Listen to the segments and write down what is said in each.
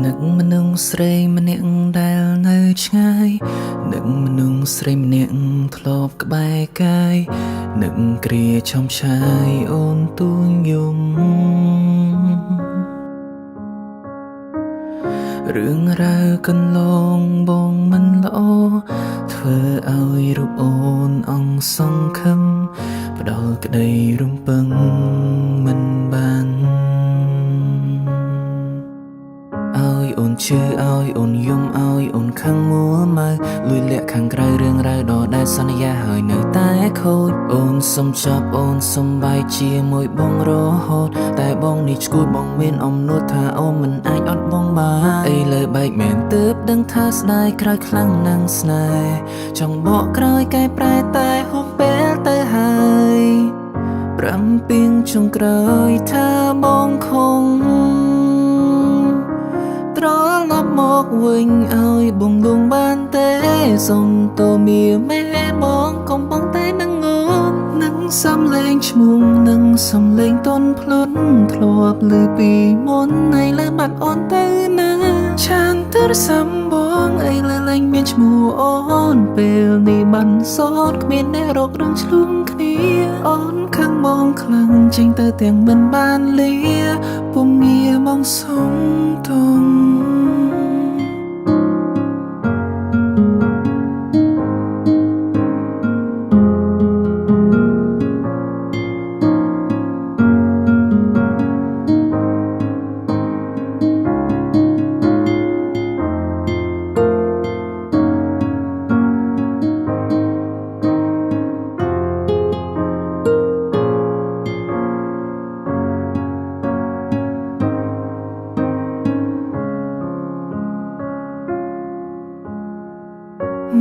នឹកមនុស្សស្រីម្នាក់ដែលនៅឆ្ងាយនឹកមនុស្សស្រីម្នាក់ធ្លាប់ក្បែរកាយនឹកគ្រាឆំឆាយអូនទូញយំរឿងរ៉ាវកន្លងបងមិនល្អធ្វើឲ្យរូបអូនអង្សង្ឃឹមផ្ដល់ក្តីរំពឹងមិនបានឲ្យអូនឈឺឲ្យអូនយំឲ្យអូនខឹងមួម៉ៅលួចលាក់ខាងក្រៅរឿងរ៉ាវដ៏ដែលសន្យាហើយនៅតែខូចអូនសុំចប់អូនសុំបាយជាមួយបងរហូតតែបងនេះឈួតបងមានអំណួតថាអូនមិនអាចអត់បងបានអីលើបែកមែនទើបដឹងថាស្ដាយក្រោយខ្លាំងណាស់ស្នេហ៍ចង់បកក្រោយកែប្រែតែហួសពេលទៅហើយប្រាំពីងចុងក្រោយថាបងខំត្រឡប់មកវិញឲ្យបងលួងបានទេសុំតើមាមេបងកំពុងតែនឹងអូននឹងសំលេងឈ្មោះនឹងសំលេងតន់ភ្លុនធ្លាប់ឮពីមុនឯលើបាត់អូនទៅណាឆានទើសម្បងឯលើលែងមានឈ្មោះអូនពេលនេះបានសោតគ្មានអ្នករករឿងឆ្លងគ្នាអូនខឹងបងខ្លាំងចេញទៅទាំងមិនបានលាពុំងារមកសុំទង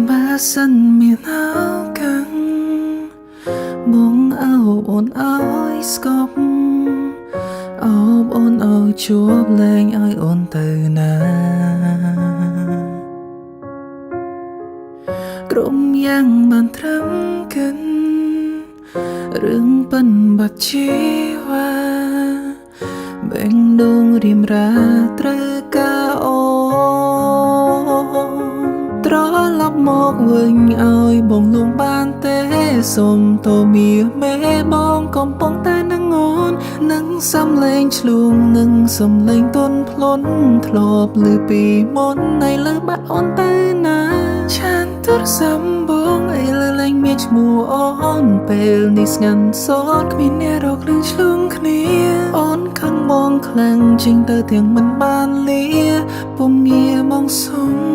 បើសិនមានឱកាសបងអោបអូនឲ្យស្គប់អោបអូនឲ្យជួបលែងឲ្យអូនទៅណាក្រុមយ៉ាងបានត្រឹមកិនរឿងប៉ិនបាត់ជីវ៉ាបែងដងរៀមរាត្រូវការអូត្រឡប់មកវិញឲ្យបងលួងបានទេសុំតើមាមេបងកំពុងតែនឹងអូននឹងសំលេងឆ្លួងនឹងសំលេងតន់ភ្លុនធ្លាប់ឮពីមុនឯលើបាត់អូនទៅណាឆានទើសម្បងឯលើលែងមានឈ្មោះអូនពេលនេះស្ងាត់សោតគ្មានអ្នករករឿងឆ្លងគ្នាអូនខឹងបងខ្លាំងចេញទៅទាំងមិនបានលាពុំងារមកសុំ